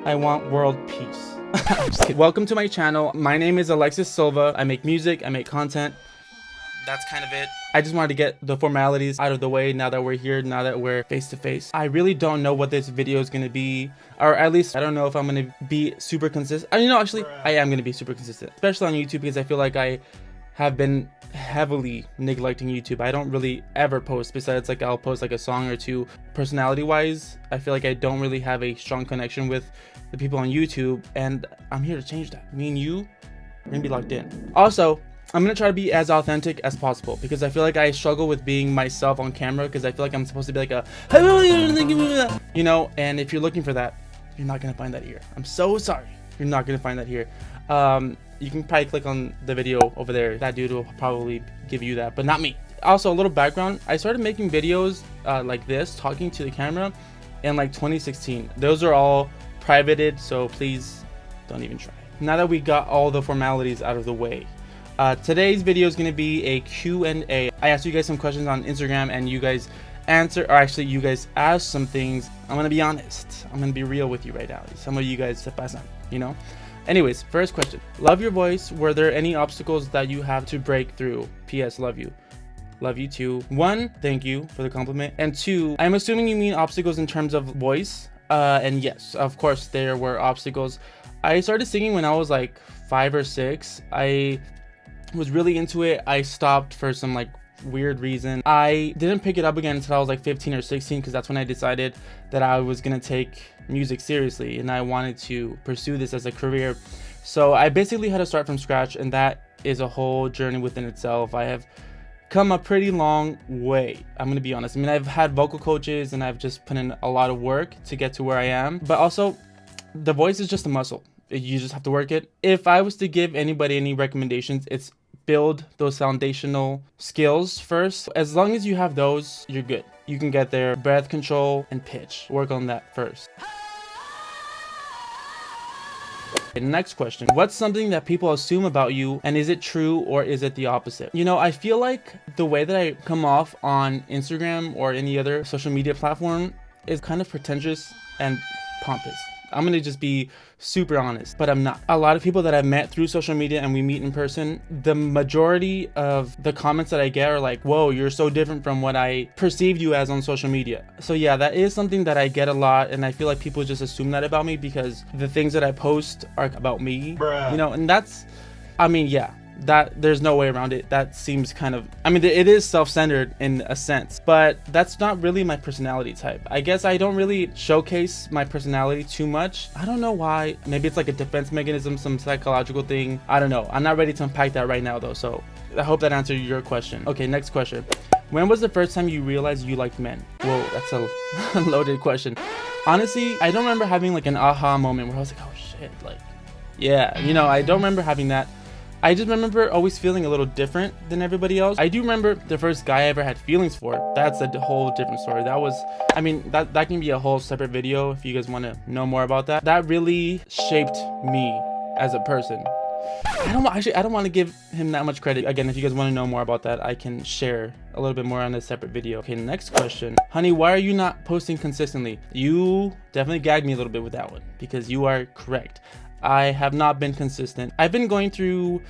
I want world peace. I'm just kidding. Welcome to my channel. My name is Alexis Silva. I make music, I make content. That's kind of it. I just wanted to get the formalities out of the way now that we're here, now that we're face to face. I really don't know what this video is going to be, or at least I don't know if I'm going to be super consistent. Actually, I am going to be super consistent, especially on YouTube, because I feel like I have been heavily neglecting YouTube. I don't really ever post, besides like I'll post like a song or two. Personality wise, I feel like I don't really have a strong connection with the people on YouTube, and I'm here to change that. Me and you are gonna be locked in. Also, I'm gonna try to be as authentic as possible, because I feel like I struggle with being myself on camera, because I feel like I'm supposed to be like a, you know, and if you're looking for that, you're not gonna find that here. I'm so sorry. You're not gonna find that here. You can probably click on the video over there. That dude will probably give you that, but not me. Also, a little background. I started making videos like this, talking to the camera, in like 2016. Those are all privated, so please don't even try. Now that we got all the formalities out of the way, today's video is going to be a Q&A. I asked you guys some questions on Instagram, and you guys answer, or actually you guys asked some things. I'm going to be honest. I'm going to be real with you right now. Some of you guys se pasan, you know? Anyways, first question. Love your voice. Were there any obstacles that you have to break through? PS, love you. Love you too. 1, thank you for the compliment. And 2, I'm assuming you mean obstacles in terms of voice. And yes, of course, there were obstacles. I started singing when I was like 5 or 6. I was really into it. I stopped for some like weird reason. I didn't pick it up again until I was like 15 or 16, because that's when I decided that I was gonna take music seriously and I wanted to pursue this as a career. So I basically had to start from scratch, and that is a whole journey within itself. I have come a pretty long way, I'm gonna be honest. I mean, I've had vocal coaches and I've just put in a lot of work to get to where I am, but also the voice is just a muscle. You just have to work it. If I was to give anybody any recommendations, it's build those foundational skills first. As long as you have those, you're good. You can get there. Breath control and pitch. Work on that first. Okay, next question. What's something that people assume about you, and is it true or is it the opposite? You know, I feel like the way that I come off on Instagram or any other social media platform is kind of pretentious and pompous. I'm gonna just be super honest, but I'm not. A lot of people that I've met through social media and we meet in person, the majority of the comments that I get are like, whoa, you're so different from what I perceived you as on social media. So yeah, that is something that I get a lot, and I feel like people just assume that about me because the things that I post are about me, you know, and that's, I mean, yeah. That there's no way around it. That seems kind of, I mean, it is self-centered in a sense, but that's not really my personality type. I guess I don't really showcase my personality too much. I don't know why. Maybe it's like a defense mechanism, some psychological thing. I don't know. I'm not ready to unpack that right now though, so I hope that answered your question. Okay, next question. When was the first time you realized you liked men? Whoa, that's a loaded question. Honestly, I don't remember having like an aha moment where I was like, oh shit, like, yeah, you know, I don't remember having that. I just remember always feeling a little different than everybody else. I do remember the first guy I ever had feelings for. That's a whole different story. That was, I mean, that can be a whole separate video if you guys want to know more about that. That really shaped me as a person. I don't want to give him that much credit. Again, if you guys want to know more about that, I can share a little bit more on a separate video. Okay, next question. Honey, why are you not posting consistently? You definitely gagged me a little bit with that one, because you are correct. I have not been consistent. I've been going through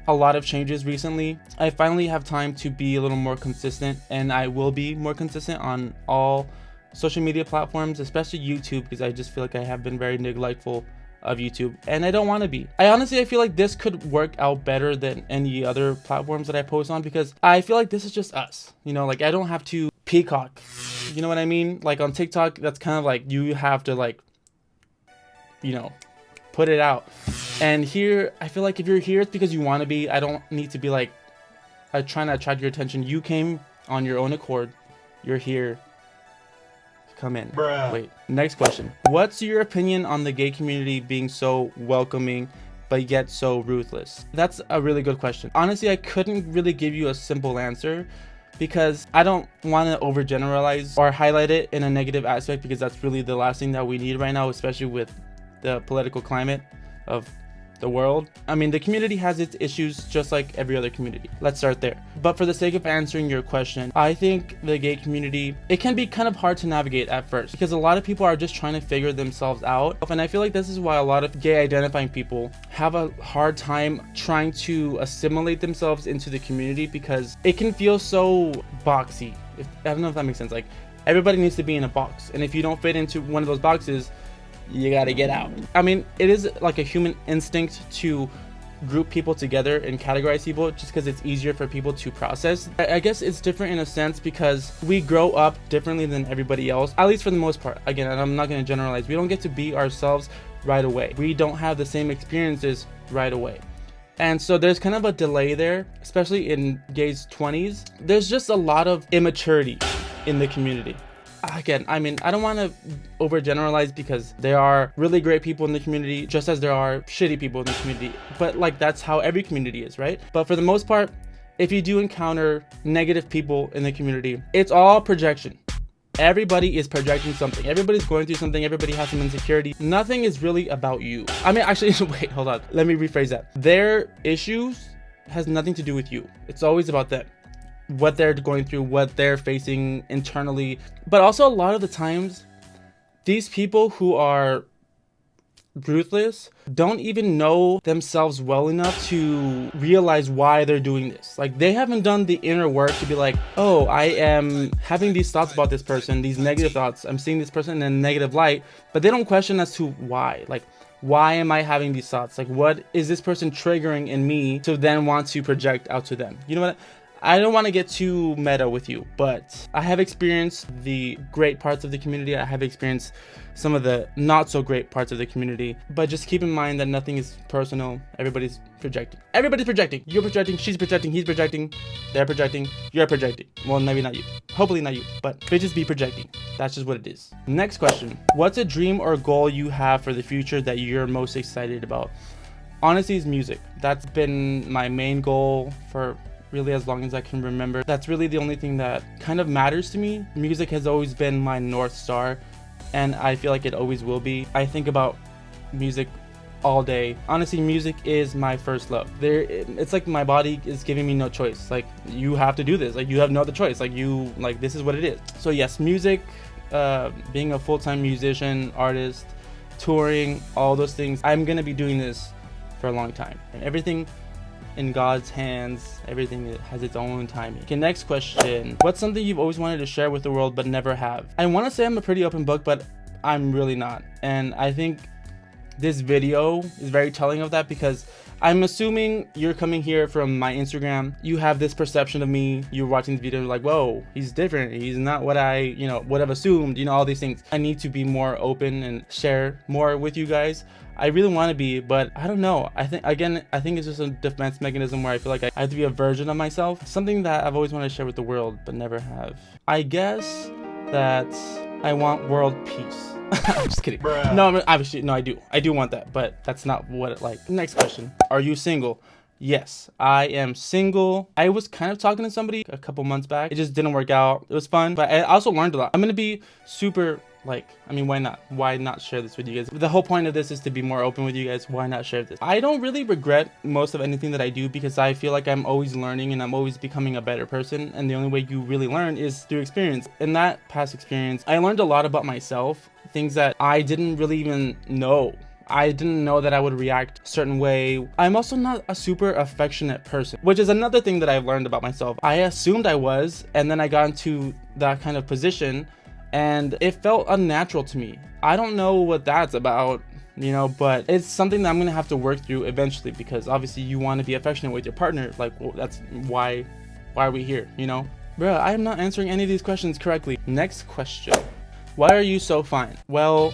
a lot of changes recently. I finally have time to be a little more consistent, and I will be more consistent on all social media platforms, especially YouTube, because I just feel like I have been very neglectful of YouTube, and I don't want to be. I feel like this could work out better than any other platforms that I post on, because I feel like this is just us, you know, like I don't have to peacock, you know what I mean? Like on TikTok, that's kind of like you have to, like, you know, put it out. And here, I feel like if you're here, it's because you want to be. I don't need to be like trying to attract your attention. You came on your own accord. You're here. Come in. Bruh. Wait, next question. What's your opinion on the gay community being so welcoming but yet so ruthless? That's a really good question. Honestly, I couldn't really give you a simple answer, because I don't want to overgeneralize or highlight it in a negative aspect, because that's really the last thing that we need right now, especially with the political climate of the world. I mean, the community has its issues just like every other community. Let's start there. But for the sake of answering your question, I think the gay community, it can be kind of hard to navigate at first because a lot of people are just trying to figure themselves out. And I feel like this is why a lot of gay identifying people have a hard time trying to assimilate themselves into the community because it can feel so boxy. I don't know if that makes sense. Like, everybody needs to be in a box, and if you don't fit into one of those boxes, you gotta get out. I mean, it is like a human instinct to group people together and categorize people just because it's easier for people to process. I guess it's different in a sense because we grow up differently than everybody else, at least for the most part. Again, and I'm not going to generalize. We don't get to be ourselves right away. We don't have the same experiences right away. And so there's kind of a delay there, especially in gays' 20s. There's just a lot of immaturity in the community. Again, I mean, I don't want to overgeneralize because there are really great people in the community just as there are shitty people in the community, but like that's how every community is, right? But for the most part, if you do encounter negative people in the community, it's all projection. Everybody is projecting something. Everybody's going through something. Everybody has some insecurity. Nothing is really about you. I mean, actually, wait, hold on. Let me rephrase that. Their issues has nothing to do with you. It's always about them. What they're going through, what they're facing internally. But also a lot of the times, these people who are ruthless don't even know themselves well enough to realize why they're doing this. Like, they haven't done the inner work to be like, oh, I am having these thoughts about this person, these negative thoughts. I'm seeing this person in a negative light, but they don't question as to why. Like, why am I having these thoughts? Like, what is this person triggering in me to then want to project out to them? You know what? I don't want to get too meta with you, but I have experienced the great parts of the community. I have experienced some of the not so great parts of the community, but just keep in mind that nothing is personal. Everybody's projecting. Everybody's projecting. You're projecting, she's projecting, he's projecting, they're projecting, you're projecting. Well, maybe not you. Hopefully not you, but bitches be projecting. That's just what it is. Next question. What's a dream or goal you have for the future that you're most excited about? Honestly, it's music. That's been my main goal for really as long as I can remember. That's really the only thing that kind of matters to me. Music has always been my North Star, and I feel like it always will be. I think about music all day. Honestly, music is my first love. It's like my body is giving me no choice. Like, you have to do this. Like, you have no other choice. Like this is what it is. So yes, music, being a full-time musician, artist, touring, all those things. I'm gonna be doing this for a long time. And everything in God's hands, everything has its own timing. Okay, next question. What's something you've always wanted to share with the world but never have? I want to say I'm a pretty open book, but I'm really not. And I think this video is very telling of that because I'm assuming you're coming here from my Instagram. You have this perception of me. You're watching the video like, whoa, he's different. He's not what I, would have assumed, all these things. I need to be more open and share more with you guys. I really want to be, but I don't know. I think it's just a defense mechanism where I feel like I have to be a version of myself. Something that I've always wanted to share with the world, but never have. I guess that I want world peace. I'm just kidding. Bruh. No, obviously, no, I do. I do want that, but that's not what it like. Next question. Are you single? Yes, I am single. I was kind of talking to somebody a couple months back. It just didn't work out. It was fun, but I also learned a lot. I'm going to be super why not? Why not share this with you guys? The whole point of this is to be more open with you guys. Why not share this? I don't really regret most of anything that I do because I feel like I'm always learning and I'm always becoming a better person. And the only way you really learn is through experience. In that past experience, I learned a lot about myself, things that I didn't really even know. I didn't know that I would react a certain way. I'm also not a super affectionate person, which is another thing that I've learned about myself. I assumed I was, and then I got into that kind of position and it felt unnatural to me. I don't know what that's about, but it's something that I'm gonna have to work through eventually because obviously you want to be affectionate with your partner. That's why are we here, Bruh, I am not answering any of these questions correctly. Next question. Why are you so fine? Well,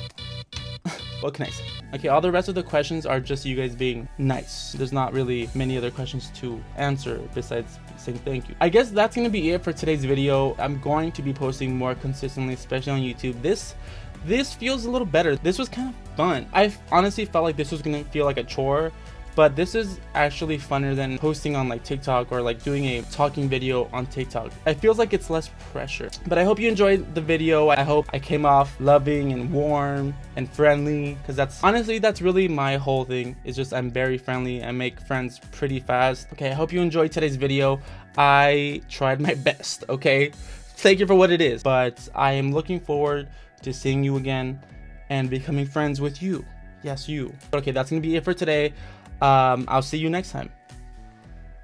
what can I say? Okay, all the rest of the questions are just you guys being nice. There's not really many other questions to answer besides saying thank you. I guess that's gonna be it for today's video. I'm going to be posting more consistently, especially on YouTube. This feels a little better. This was kind of fun. I honestly felt like this was gonna feel like a chore but this is actually funner than posting on like TikTok or like doing a talking video on TikTok. It feels like it's less pressure. But I hope you enjoyed the video. I hope I came off loving and warm and friendly, because that's really my whole thing, is just I'm very friendly. I make friends pretty fast. Okay, I hope you enjoyed today's video. I tried my best, okay? Take it for what it is, but I am looking forward to seeing you again and becoming friends with you. Yes, you. Okay, that's gonna be it for today. I'll see you next time.